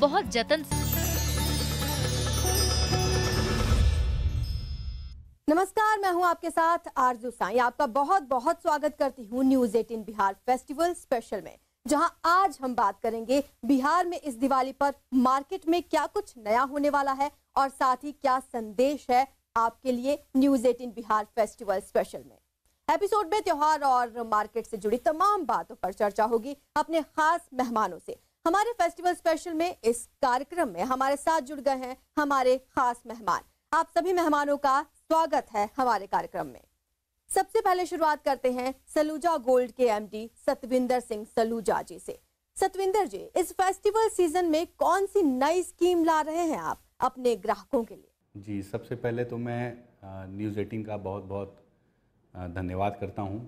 बहुत जतन नमस्कार, मैं हूं आपके साथ आरजू साई। आपका बहुत बहुत स्वागत करती हूं न्यूज 18 बिहार फेस्टिवल स्पेशल में, जहां आज हम बात करेंगे बिहार में इस दिवाली पर मार्केट में क्या कुछ नया होने वाला है और साथ ही क्या संदेश है आपके लिए न्यूज 18 बिहार फेस्टिवल स्पेशल में। एपिसोड में त्योहार और मार्केट से जुड़ी तमाम बातों पर चर्चा होगी अपने खास मेहमानों से। हमारे फेस्टिवल स्पेशल में इस कार्यक्रम में हमारे साथ जुड़ गए हैं हमारे खास मेहमान। आप सभी मेहमानों का स्वागत है हमारे कार्यक्रम में। सबसे पहले शुरुआत करते हैं सलूजा गोल्ड के एमडी सतविंदर सिंह सलूजा जी से। सतविंदर जी, इस फेस्टिवल सीजन में कौन सी नई स्कीम ला रहे हैं आप अपने ग्राहकों के लिए? जी, सबसे पहले तो मैं न्यूज़ 18 का बहुत बहुत धन्यवाद करता हूं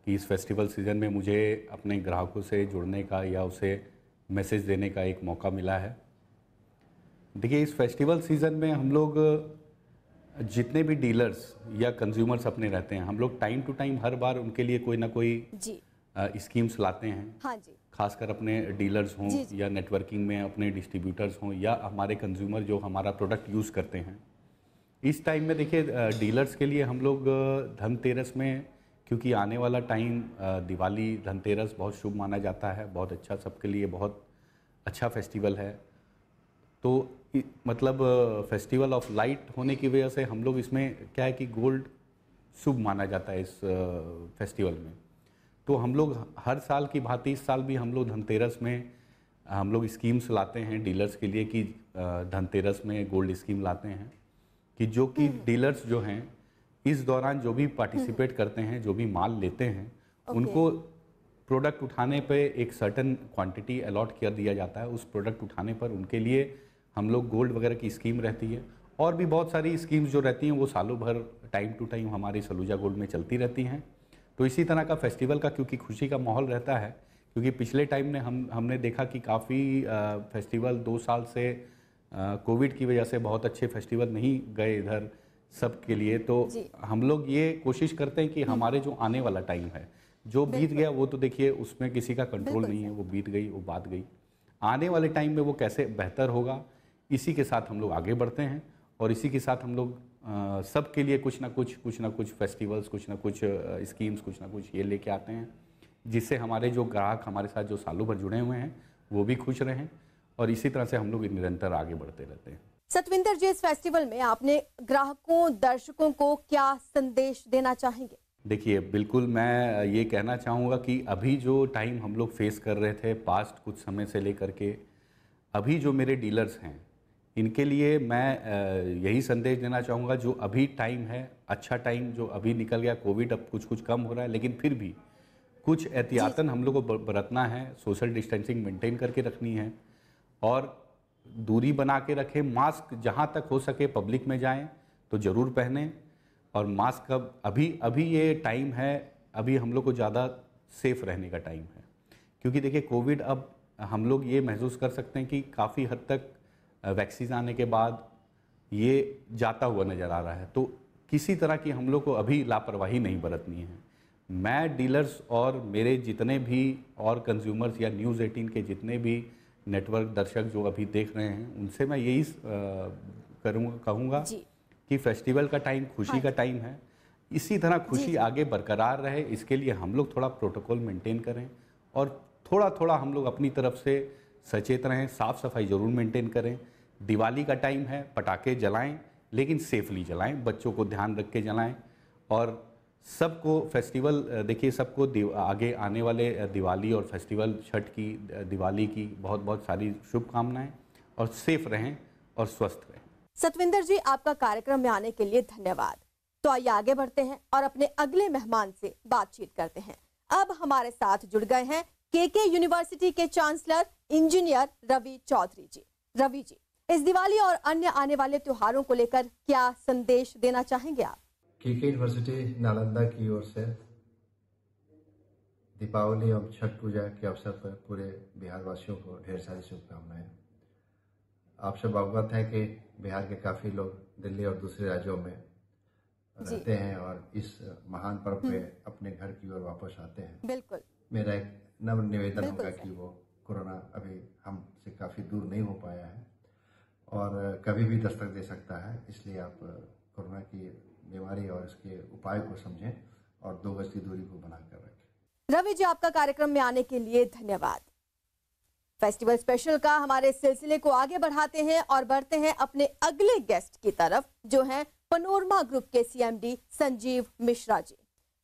कि इस फेस्टिवल सीज़न में मुझे अपने ग्राहकों से जुड़ने का या उसे मैसेज देने का एक मौका मिला है। देखिए, इस फेस्टिवल सीज़न में हम लोग जितने भी डीलर्स या कंज्यूमर्स अपने रहते हैं, हम लोग टाइम टू टाइम हर बार उनके लिए कोई ना कोई जी स्कीम्स लाते हैं। हाँ जी, खासकर अपने डीलर्स हों जी, जी। या नेटवर्किंग में अपने डिस्ट्रीब्यूटर्स हों या हमारे कंज्यूमर जो हमारा प्रोडक्ट यूज़ करते हैं। इस टाइम में देखिए, डीलर्स के लिए हम लोग धनतेरस में, क्योंकि आने वाला टाइम दिवाली धनतेरस बहुत शुभ माना जाता है, बहुत अच्छा, सबके लिए बहुत अच्छा फेस्टिवल है। तो मतलब फेस्टिवल ऑफ लाइट होने की वजह से हम लोग इसमें क्या है कि गोल्ड शुभ माना जाता है इस फेस्टिवल में। तो हम लोग हर साल की भांति इस साल भी हम लोग धनतेरस में हम लोग स्कीम्स लाते हैं डीलर्स के लिए कि धनतेरस में गोल्ड स्कीम लाते हैं कि जो कि डीलर्स जो हैं इस दौरान जो भी पार्टिसिपेट करते हैं, जो भी माल लेते हैं, उनको प्रोडक्ट उठाने पे एक सर्टेन क्वांटिटी अलॉट कर दिया जाता है। उस प्रोडक्ट उठाने पर उनके लिए हम लोग गोल्ड वगैरह की स्कीम रहती है और भी बहुत सारी स्कीम्स जो रहती हैं वो सालों भर टाइम टू टाइम हमारी सलूजा गोल्ड में चलती रहती हैं। तो इसी तरह का फेस्टिवल का क्योंकि खुशी का माहौल रहता है, क्योंकि पिछले टाइम में हमने देखा कि काफ़ी फेस्टिवल 2 साल से कोविड की वजह से बहुत अच्छे फेस्टिवल नहीं गए इधर सब के लिए। तो जी। हम लोग ये कोशिश करते हैं कि हमारे जो आने वाला टाइम है, जो बीत गया वो तो देखिए उसमें किसी का कंट्रोल नहीं है, वो बीत गई, वो बात गई। आने वाले टाइम में वो कैसे बेहतर होगा, इसी के साथ हम लोग आगे बढ़ते हैं और इसी के साथ हम लोग सबके लिए कुछ ना कुछ फेस्टिवल्स, कुछ ना कुछ स्कीम्स, कुछ ना कुछ ये लेके आते हैं, जिससे हमारे जो ग्राहक हमारे साथ जो सालों भर जुड़े हुए हैं वो भी खुश रहें और इसी तरह से हम लोग निरंतर आगे बढ़ते रहते हैं। सतविंदर जी, इस फेस्टिवल में आपने ग्राहकों दर्शकों को क्या संदेश देना चाहेंगे? देखिए, बिल्कुल मैं ये कहना चाहूँगा कि अभी जो टाइम हम लोग फेस कर रहे थे पास्ट कुछ समय से लेकर के अभी जो मेरे डीलर्स हैं, इनके लिए मैं यही संदेश देना चाहूँगा, जो अभी टाइम है, अच्छा टाइम जो अभी निकल गया, कोविड अब कुछ कम हो रहा है, लेकिन फिर भी कुछ जी एहतियातन हम लोग को बरतना है, सोशल डिस्टेंसिंग मेंटेन करके रखनी है और दूरी बना के रखें। मास्क जहाँ तक हो सके पब्लिक में जाएं तो ज़रूर पहनें और मास्क अभी अभी ये टाइम है, अभी हम लोग को ज़्यादा सेफ रहने का टाइम है, क्योंकि देखिए कोविड अब हम लोग ये महसूस कर सकते हैं कि काफ़ी हद तक वैक्सीन आने के बाद ये जाता हुआ नज़र आ रहा है। तो किसी तरह की हम लोग को अभी लापरवाही नहीं बरतनी है। मैं डीलर्स और मेरे जितने भी और कंज्यूमर्स या न्यूज़ 18 के जितने भी नेटवर्क दर्शक जो अभी देख रहे हैं, उनसे मैं यही कहूँगा जी कि फेस्टिवल का टाइम खुशी हाँ का जी, टाइम है। इसी तरह जी खुशी जी आगे बरकरार रहे, इसके लिए हम लोग थोड़ा प्रोटोकॉल मेंटेन करें और थोड़ा थोड़ा हम लोग अपनी तरफ से सचेत रहें, साफ़ सफाई ज़रूर मेंटेन करें। दिवाली का टाइम है, पटाखे जलाएं लेकिन सेफली जलाएं, बच्चों को ध्यान रख के जलाएं और सबको फेस्टिवल देखिए सबको आगे आने वाले दिवाली और फेस्टिवल छठ की दिवाली की बहुत बहुत सारी शुभकामनाएं और सेफ रहें और स्वस्थ रहें। सतविंदर जी, आपका कार्यक्रम में आने के लिए धन्यवाद। तो आइए आगे बढ़ते हैं और अपने अगले मेहमान से बातचीत करते हैं। अब हमारे साथ जुड़ गए हैं केके यूनिवर्सिटी के चांसलर इंजीनियर रवि चौधरी जी। रवि जी, इस दिवाली और अन्य आने वाले त्योहारों को लेकर क्या संदेश देना चाहेंगे आप? केके यूनिवर्सिटी नालंदा की ओर से दीपावली और छठ पूजा के अवसर पर पूरे बिहार वासियों को ढेर सारी शुभकामनाएं। आप सब अवगत हैं कि बिहार के काफ़ी लोग दिल्ली और दूसरे राज्यों में रहते हैं और इस महान पर्व पे अपने घर की ओर वापस आते हैं। बिल्कुल मेरा एक नम्र निवेदन बिल्कुल होगा सर। कि वो कोरोना अभी हमसे काफ़ी दूर नहीं हो पाया है और कभी भी दस्तक दे सकता है, इसलिए आप कोरोना की बीमारी और इसके उपाय को समझें और 2 गज की दूरी को बनाकर रखें। रवि जी, आपका कार्यक्रम में आने के लिए धन्यवाद। फेस्टिवल स्पेशल का हमारे सिलसिले को आगे बढ़ाते हैं और बढ़ते हैं अपने अगले गेस्ट की तरफ, जो हैं पैनोरमा ग्रुप के CMD संजीव मिश्रा जी।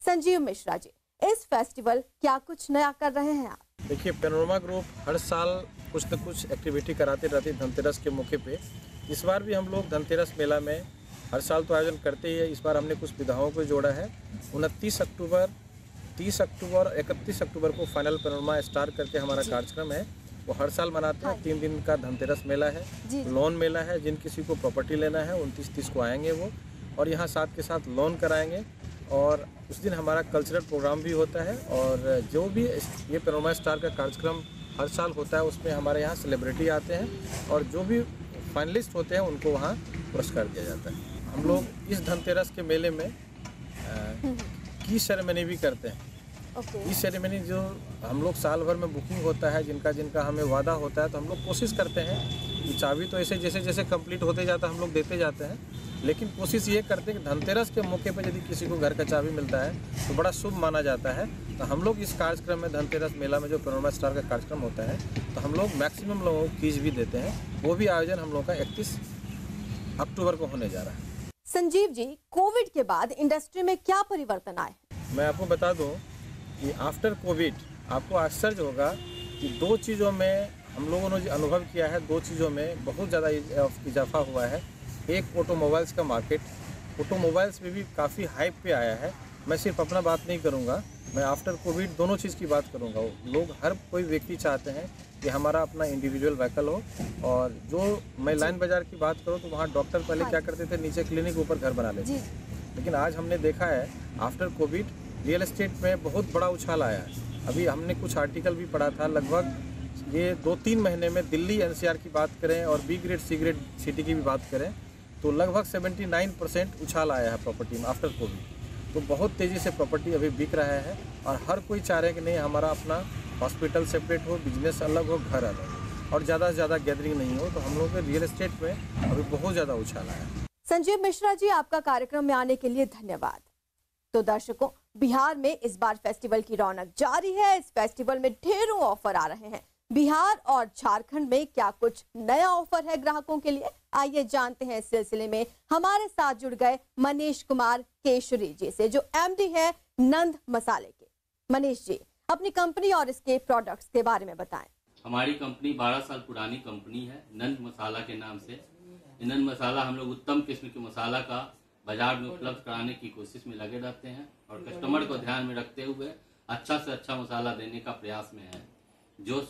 संजीव मिश्रा जी, इस फेस्टिवल क्या कुछ नया कर रहे हैं आप? देखिए, पैनोरमा ग्रुप हर साल कुछ न कुछ एक्टिविटी कराते रहती है धनतेरस के मौके पे। इस बार भी हम लोग धनतेरस मेला में हर साल तो आयोजन करते ही है, इस बार हमने कुछ विधाओं को जोड़ा है। 29 अक्टूबर, 30 अक्टूबर, 31 अक्टूबर को फाइनल पैनोरमा स्टार करके हमारा कार्यक्रम है, वो हर साल मनाते हैं। 3 दिन का धनतेरस मेला है, लोन मेला है। जिन किसी को प्रॉपर्टी लेना है 29-30 को आएंगे वो, और यहाँ साथ के साथ लोन कराएंगे। और उस दिन हमारा कल्चरल प्रोग्राम भी होता है, और जो भी ये पैनोरमा स्टार का कार्यक्रम हर साल होता है उसमें हमारे यहाँ सेलिब्रिटी आते हैं और जो भी फाइनलिस्ट होते हैं उनको वहाँ पुरस्कार दिया जाता है। हम लोग इस धनतेरस के मेले में की सेरेमनी भी करते हैं। इस सेरेमनी जो हम लोग साल भर में बुकिंग होता है, जिनका हमें वादा होता है, तो हम लोग कोशिश करते हैं कि चाबी तो ऐसे जैसे जैसे कंप्लीट होते जाता है हम लोग देते जाते हैं, लेकिन कोशिश ये करते हैं कि धनतेरस के मौके पर यदि किसी को घर का चाबी मिलता है तो बड़ा शुभ माना जाता है। तो हम लोग इस कार्यक्रम में धनतेरस मेला में जो पैनोरमा स्टार का कार्यक्रम होता है तो हम लोग मैक्सिमम लोगों को कीज भी देते हैं। वो भी आयोजन हम लोग का 31 अक्टूबर को होने जा रहा है। संजीव जी, कोविड के बाद इंडस्ट्री में क्या परिवर्तन आए? मैं आपको बता दूं कि आफ्टर कोविड आपको आश्चर्य होगा कि 2 चीज़ों में हम लोगों ने जो अनुभव किया है, 2 चीज़ों में बहुत ज़्यादा इजाफा हुआ है। एक ऑटोमोबाइल्स का मार्केट, ऑटोमोबाइल्स में भी काफ़ी हाइप पे आया है। मैं सिर्फ अपना बात नहीं करूँगा, मैं आफ्टर कोविड दोनों चीज़ की बात करूँगा। लोग, हर कोई व्यक्ति चाहते हैं कि हमारा अपना इंडिविजुअल व्हीकल हो। और जो मैं लाइन बाज़ार की बात करूँ तो वहाँ डॉक्टर पहले क्या करते थे, नीचे क्लिनिक ऊपर घर बना लेते थे, लेकिन आज हमने देखा है आफ्टर कोविड रियल एस्टेट में बहुत बड़ा उछाल आया है। अभी हमने कुछ आर्टिकल भी पढ़ा था, लगभग ये 2-3 महीने में दिल्ली NCR की बात करें और B grade C grade city की भी बात करें तो लगभग 79% उछाल आया है प्रॉपर्टी में आफ्टर कोविड। तो बहुत तेज़ी से प्रॉपर्टी अभी बिक रहा है और हर कोई चाह रहे हैं कि नहीं, हमारा अपना हॉस्पिटल सेपरेट हो, बिजनेस अलग हो, घर अलग हो और ज़्यादा से ज़्यादा गैदरिंग नहीं हो। तो हम लोग के रियल एस्टेट में अभी बहुत ज़्यादा उछाल आया है। संजीव मिश्रा जी, आपका कार्यक्रम में आने के लिए धन्यवाद। तो दर्शकों, बिहार में इस बार फेस्टिवल की रौनक जारी है। इस फेस्टिवल में ढेरों ऑफर आ रहे हैं। बिहार और झारखंड में क्या कुछ नया ऑफर है ग्राहकों के लिए? आइए जानते हैं। इस सिलसिले में हमारे साथ जुड़ गए मनीष कुमार केशरी जी से, जो MD है नंद मसाले के। मनीष जी, अपनी कंपनी और इसके प्रोडक्ट्स के बारे में बताएं। हमारी कंपनी 12 साल पुरानी कंपनी है, नंद मसाला के नाम से। नंद मसाला हम लोग उत्तम किस्म के मसाला का बाजार में उपलब्ध कराने की कोशिश में लगे रहते हैं और कस्टमर को ध्यान में रखते हुए अच्छा से अच्छा मसाला देने का प्रयास में है, जो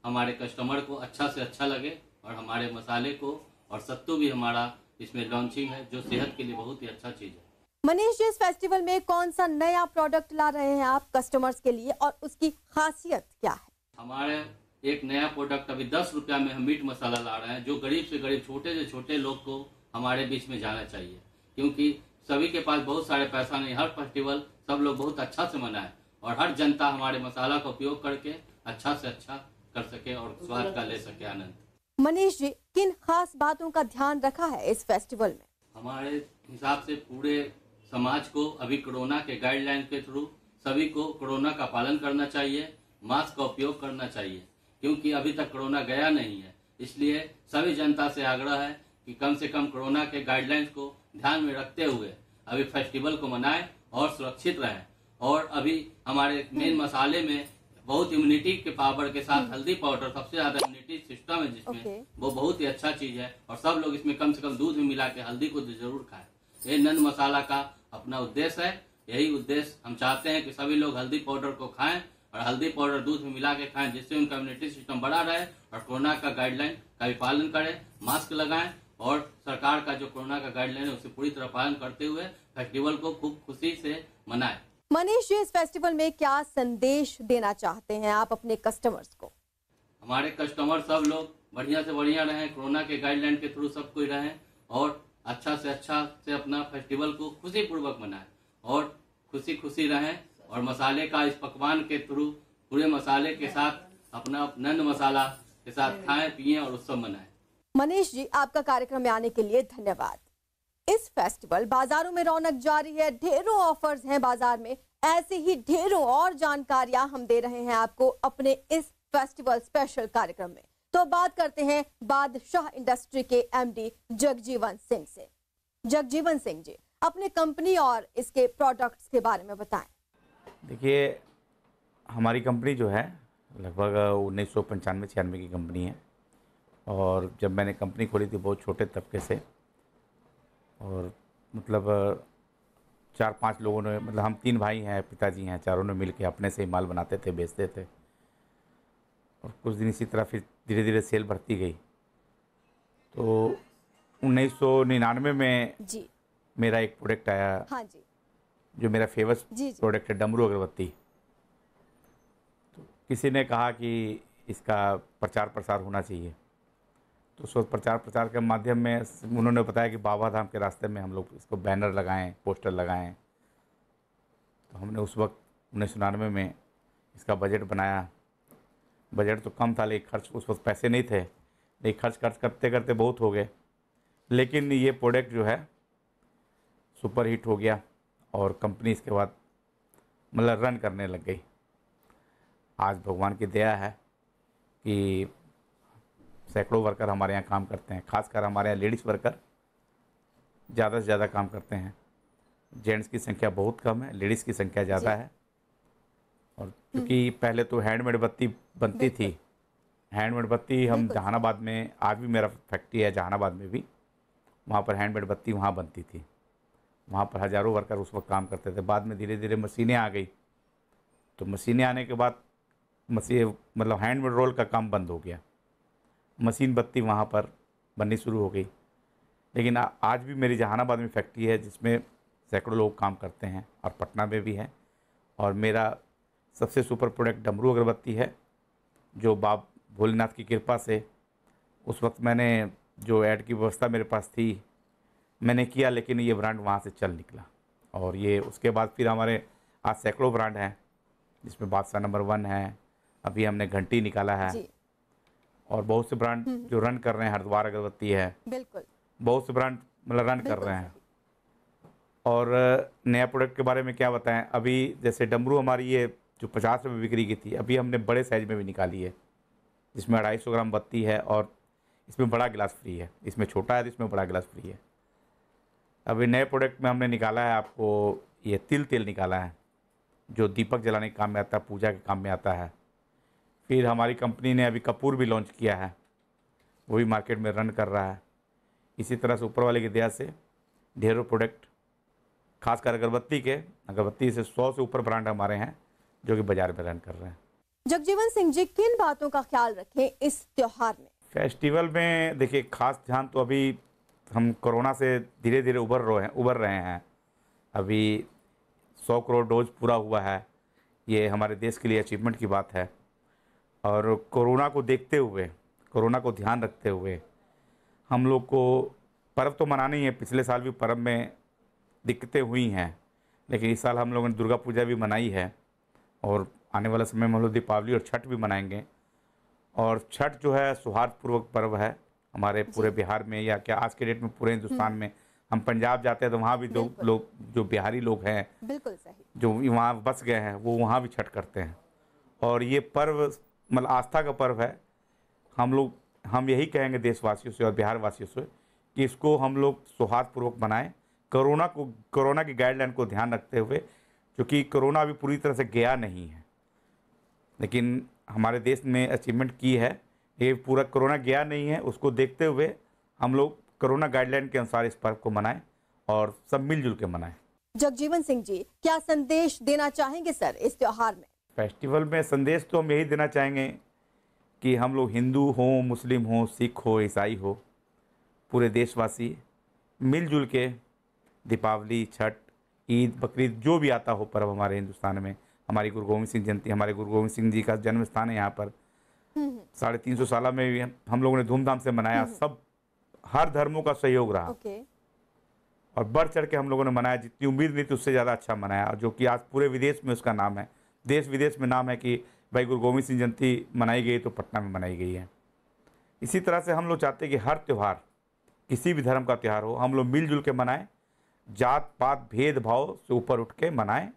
हमारे कस्टमर को अच्छा से अच्छा लगे। और हमारे मसाले को और सत्तू भी हमारा इसमें लॉन्चिंग है, जो सेहत के लिए बहुत ही अच्छा चीज है। मनीष जी, इस फेस्टिवल में कौन सा नया प्रोडक्ट ला रहे हैं आप कस्टमर्स के लिए और उसकी खासियत क्या है? हमारे एक नया प्रोडक्ट अभी 10 रुपया में हम मीट मसाला ला रहे हैं, जो गरीब से गरीब, छोटे से छोटे लोग को हमारे बीच में जाना चाहिए, क्योंकि सभी के पास बहुत सारे पैसा नहीं। हर फेस्टिवल सब लोग बहुत अच्छा से मनाए और हर जनता हमारे मसाला का उपयोग करके अच्छा से अच्छा कर सके और स्वाद का ले सके आनंद। मनीष जी, किन खास बातों का ध्यान रखा है इस फेस्टिवल में? हमारे हिसाब से पूरे समाज को अभी कोरोना के गाइडलाइन के थ्रू सभी को कोरोना का पालन करना चाहिए, मास्क का उपयोग करना चाहिए, क्योंकि अभी तक कोरोना गया नहीं है। इसलिए सभी जनता से आग्रह है कि कम से कम कोरोना के गाइडलाइंस को ध्यान में रखते हुए अभी फेस्टिवल को मनाएं और सुरक्षित रहें। और अभी हमारे मेन मसाले में बहुत इम्यूनिटी के पावर के साथ हल्दी पाउडर सबसे ज्यादा इम्यूनिटी सिस्टम है, जिसमें वो बहुत ही अच्छा चीज है और सब लोग इसमें कम से कम दूध में मिला के हल्दी को जरूर खाएं। ये नंद मसाला का अपना उद्देश्य है। यही उद्देश्य हम चाहते हैं कि सभी लोग हल्दी पाउडर को खाएं और हल्दी पाउडर दूध में मिला के खाएं, जिससे उनका इम्यूनिटी सिस्टम बढ़ा रहे और कोरोना का गाइडलाइन का भी पालन करें, मास्क लगाएं और सरकार का जो कोरोना का गाइडलाइन है उसे पूरी तरह पालन करते हुए फेस्टिवल को खूब खुशी से मनाएं। मनीष जी, इस फेस्टिवल में क्या संदेश देना चाहते हैं आप अपने कस्टमर्स को? हमारे कस्टमर सब लोग बढ़िया से बढ़िया रहें, कोरोना के गाइडलाइन के थ्रू सब कोई रहें और अच्छा से अपना फेस्टिवल को खुशी पूर्वक मनाएं और खुशी रहें। और मसाले का इस पकवान के थ्रू पूरे मसाले के साथ अपना नंद मसाला के साथ खाएं पिएं और उत्सव मनाएं। मनीष जी, आपका कार्यक्रम में आने के लिए धन्यवाद। इस फेस्टिवल बाजारों में रौनक जारी है, ढेरों ऑफर्स हैं बाजार में। ऐसे ही ढेरों और जानकारियां हम दे रहे हैं आपको अपने इस फेस्टिवल स्पेशल कार्यक्रम में। तो बात करते हैं बादशाह इंडस्ट्री के एमडी जगजीवन सिंह से। जगजीवन सिंह जी, अपने कंपनी और इसके प्रोडक्ट्स के बारे में बताएं। देखिए, हमारी कंपनी जो है लगभग 1995-96 की कंपनी है और जब मैंने कंपनी खोली थी बहुत छोटे तबके से और मतलब 4-5 लोगों ने, मतलब हम 3 भाई हैं, पिताजी हैं, चारों ने मिलके अपने से ही माल बनाते थे, बेचते थे और कुछ दिन इसी तरह फिर धीरे धीरे सेल बढ़ती गई। तो 1999 में जी मेरा एक प्रोडक्ट आया, हाँ जी, जो मेरा फेमस जी प्रोडक्ट है डमरू अगरबत्ती। तो किसी ने कहा कि इसका प्रचार प्रसार होना चाहिए, तो उस वक्त प्रचार प्रसार के माध्यम में उन्होंने बताया कि बाबा धाम के रास्ते में हम लोग इसको बैनर लगाएं, पोस्टर लगाएं। तो हमने उस वक्त 1999 में इसका बजट बनाया। बजट तो कम था लेकिन खर्च, उस वक्त पैसे नहीं थे लेकिन खर्च करते करते बहुत हो गए। लेकिन ये प्रोडक्ट जो है सुपर हिट हो गया और कंपनी इसके बाद मतलब रन करने लग गई। आज भगवान की दया है कि सैकड़ों वर्कर हमारे यहाँ काम करते हैं, खासकर हमारे यहाँ लेडीज़ वर्कर ज़्यादा से ज़्यादा काम करते हैं। जेंट्स की संख्या बहुत कम है, लेडीज़ की संख्या ज़्यादा है। और क्योंकि पहले तो हैंडमेड बत्ती बनती थी, हैंडमेड बत्ती हम जहानाबाद में, आज भी मेरा फैक्ट्री है जहानाबाद में भी, वहाँ पर हैंडमेड बत्ती वहाँ बनती थी। वहाँ पर हज़ारों वर्कर उस वक्त काम करते थे। बाद में धीरे धीरे मशीनें आ गई, तो मशीनें आने के बाद मतलब हैंडमेड रोल का काम बंद हो गया, मशीन बत्ती वहाँ पर बननी शुरू हो गई। लेकिन आज भी मेरी जहानाबाद में फैक्ट्री है जिसमें सैकड़ों लोग काम करते हैं और पटना में भी है। और मेरा सबसे सुपर प्रोडक्ट डमरू अगरबत्ती है, जो बाप भोलेनाथ की कृपा से उस वक्त मैंने जो ऐड की व्यवस्था मेरे पास थी मैंने किया, लेकिन ये ब्रांड वहाँ से चल निकला। और ये उसके बाद फिर हमारे आज सैकड़ों ब्रांड हैं, जिसमें बादशाह नंबर 1 है, अभी हमने घंटी निकाला है जी। और बहुत से ब्रांड जो रन कर रहे हैं, हरिद्वार अगरबत्ती है, बिल्कुल, बहुत से ब्रांड मतलब रन कर रहे हैं। और नया प्रोडक्ट के बारे में क्या बताएं, अभी जैसे डमरू हमारी ये जो 50 रुपये बिक्री की थी, अभी हमने बड़े साइज़ में भी निकाली है, जिसमें 250 ग्राम बत्ती है और इसमें बड़ा गिलास फ्री है। इसमें छोटा है तो इसमें बड़ा गिलास फ्री है। अभी नए प्रोडक्ट में हमने निकाला है, आपको ये तिल तेल निकाला है, जो दीपक जलाने के काम में आता है, पूजा के काम में आता है। फिर हमारी कंपनी ने अभी कपूर भी लॉन्च किया है, वो भी मार्केट में रन कर रहा है। इसी तरह से ऊपर वाले की दया से ढेरों प्रोडक्ट, खासकर अगरबत्ती से 100 से ऊपर ब्रांड हमारे हैं जो कि बाजार में रन कर रहे हैं। जगजीवन सिंह जी, किन बातों का ख्याल रखें इस त्योहार में? फेस्टिवल में देखिए खास ध्यान तो अभी हम कोरोना से धीरे धीरे उबर रहे हैं। अभी 100 करोड़ डोज पूरा हुआ है, ये हमारे देश के लिए अचीवमेंट की बात है। और कोरोना को देखते हुए, कोरोना को ध्यान रखते हुए हम लोग को पर्व तो मनाना ही है। पिछले साल भी पर्व में दिक्कतें हुई हैं, लेकिन इस साल हम लोगों ने दुर्गा पूजा भी मनाई है और आने वाले समय में हम लोग दीपावली और छठ भी मनाएंगे। और छठ जो है सौहार्दपूर्वक पर्व है हमारे पूरे बिहार में, या क्या आज के डेट में पूरे हिंदुस्तान में। हम पंजाब जाते हैं तो वहाँ भी लोग जो बिहारी लोग हैं, बिल्कुल सही, जो वहाँ बस गए हैं, वो वहाँ भी छठ करते हैं। और ये पर्व मतलब आस्था का पर्व है। हम यही कहेंगे देशवासियों से और बिहार वासियों से कि इसको हम लोग सौहार्दपूर्वक मनाएं, कोरोना की गाइडलाइन को ध्यान रखते हुए, क्योंकि कोरोना अभी पूरी तरह से गया नहीं है, लेकिन हमारे देश ने अचीवमेंट की है। ये पूरा कोरोना गया नहीं है, उसको देखते हुए हम लोग कोरोना गाइडलाइन के अनुसार इस पर्व को मनाएं और सब मिलजुल के मनाएं। जगजीवन सिंह जी, क्या संदेश देना चाहेंगे सर इस त्योहार में? फेस्टिवल में संदेश तो हम यही देना चाहेंगे कि हम लोग हिंदू हों, मुस्लिम हों, सिख हो, ईसाई हो, पूरे देशवासी मिलजुल के दीपावली, छठ, ईद, बकरीद जो भी आता हो पर्व हमारे हिंदुस्तान में, हमारी गुरु गोविंद सिंह जयंती, हमारे गुरु गोविंद सिंह जी का जन्म स्थान है यहाँ पर, 350 साल में भी हम लोगों ने धूमधाम से मनाया। सब हर धर्मों का सहयोग रहा और बढ़ चढ़ के हम लोगों ने मनाया। जितनी उम्मीद नहीं थी उससे ज़्यादा अच्छा मनाया, और जो कि आज पूरे विदेश में उसका नाम है, देश विदेश में नाम है कि भाई गुरु गोविंद सिंह जयंती मनाई गई तो पटना में मनाई गई है। इसी तरह से हम लोग चाहते हैं कि हर त्यौहार, किसी भी धर्म का त्यौहार हो, हम लोग मिलजुल के मनाएं, जात पात भेदभाव से ऊपर उठ के मनाएं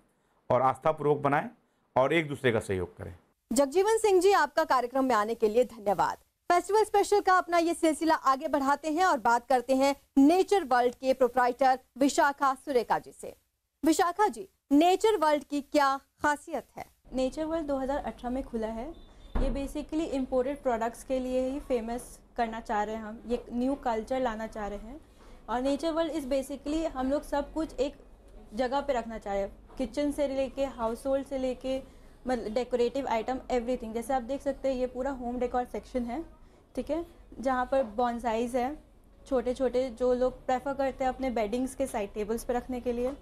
और आस्थापूर्वक मनाएं और एक दूसरे का सहयोग करें। जगजीवन सिंह जी, आपका कार्यक्रम में आने के लिए धन्यवाद। फेस्टिवल स्पेशल का अपना ये सिलसिला आगे बढ़ाते हैं और बात करते हैं नेचर वर्ल्ड के प्रोप्राइटर विशाखा सुरेखा जी से। विशाखा जी, नेचर वर्ल्ड की क्या खासियत है? नेचर वर्ल्ड 2018 में खुला है। ये बेसिकली इम्पोर्टेड प्रोडक्ट्स के लिए ही फेमस करना चाह रहे हैं हम, ये न्यू कल्चर लाना चाह रहे हैं। और नेचर वर्ल्ड इज़ बेसिकली हम लोग सब कुछ एक जगह पे रखना चाह रहे हैं, किचन से लेके हाउस होल्ड से लेके मतलब डेकोरेटिव आइटम एवरीथिंग। जैसे आप देख सकते हैं ये पूरा होम डेकोर सेक्शन है, ठीक है, जहाँ पर बॉन्साइज है, छोटे छोटे जो लोग प्रेफर करते हैं अपने बेडिंग्स के साइड टेबल्स पे रखने के लिए,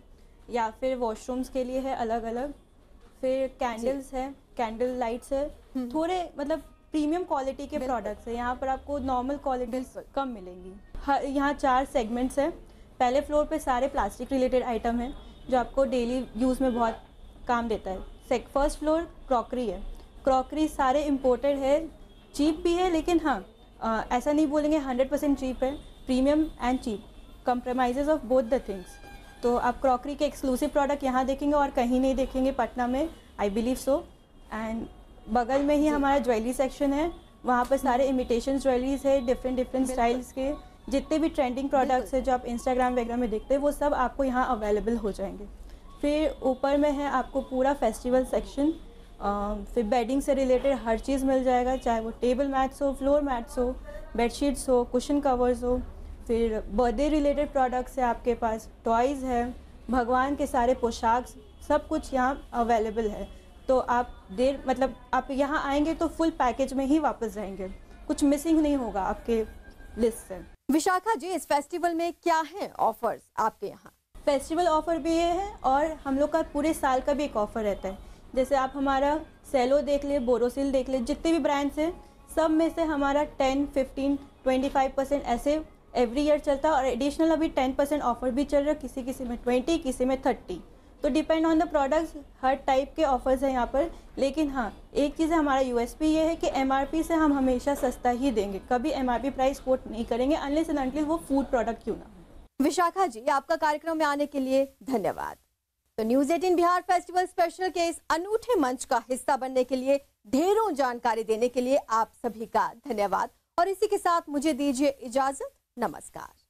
या फिर वॉशरूम्स के लिए है अलग अलग। फिर कैंडल्स है, कैंडल लाइट्स है, थोड़े मतलब प्रीमियम क्वालिटी के प्रोडक्ट्स है। यहाँ पर आपको नॉर्मल क्वालिटी कम मिलेंगी। यहाँ 4 सेगमेंट्स है। पहले फ्लोर पे सारे प्लास्टिक रिलेटेड आइटम है जो आपको डेली यूज़ में बहुत काम देता है। फर्स्ट फ्लोर क्रॉकरी है। क्रॉकरी सारे इम्पोर्टेड है, चीप भी है, लेकिन हाँ ऐसा नहीं बोलेंगे 100% चीप है, premium and cheap, compromises of both the things. तो आप क्रॉकरी के एक्सक्लूसिव प्रोडक्ट यहाँ देखेंगे और कहीं नहीं देखेंगे पटना में, आई बिलीव सो। एंड बगल में ही हमारा ज्वेलरी सेक्शन है, वहाँ पर सारे इमिटेशन ज्वेलरीज है, डिफरेंट स्टाइल्स के जितने भी ट्रेंडिंग प्रोडक्ट्स हैं जो आप इंस्टाग्राम वगैरह में देखते हैं वो सब आपको यहाँ अवेलेबल हो जाएंगे। फिर ऊपर में है आपको पूरा फेस्टिवल सेक्शन, फिर बेडिंग से रिलेटेड हर चीज़ मिल जाएगा, चाहे वो टेबल मैट्स हो, फ्लोर मैट्स हो, बेडशीट्स हो, कुशन कवर्स हो। फिर बर्थडे रिलेटेड प्रोडक्ट्स है आपके पास, टॉयज़ है, भगवान के सारे पोशाक, सब कुछ यहाँ अवेलेबल है। तो आप आप यहाँ आएंगे तो फुल पैकेज में ही वापस जाएंगे, कुछ मिसिंग नहीं होगा आपके लिस्ट से। विशाखा जी, इस फेस्टिवल में क्या है ऑफर्स आपके यहाँ? फेस्टिवल ऑफर भी ये है और हम लोग का पूरे साल का भी एक ऑफर रहता है। जैसे आप हमारा सेलो देख ले, बोरोसिल देख ले, जितने भी ब्रांड्स हैं सब में से हमारा 10, 15, 25% ऐसे एवरी ईयर चलता है और एडिशनल अभी 10% ऑफर भी चल रहा है, किसी किसी में 20, किसी में 30। तो depend on the products her type के ऑफर्स हैं यहाँ पर। लेकिन हाँ, एक चीज़ है हमारा यूएसपी ये है कि एमआरपी से हम हमेशा सस्ता ही देंगे, कभी एमआरपी प्राइस कोट नहीं करेंगे अनलेस एंड अनटिल वो फूड प्रोडक्ट क्यों ना हो। विशाखा जी, आपका कार्यक्रम में आने के लिए धन्यवाद। तो न्यूज़ 18 बिहार फेस्टिवल स्पेशल के इस अनूठे मंच का हिस्सा बनने के लिए, ढेरों जानकारी देने के लिए आप सभी का धन्यवाद। और इसी के साथ मुझे दीजिए इजाजत, नमस्कार।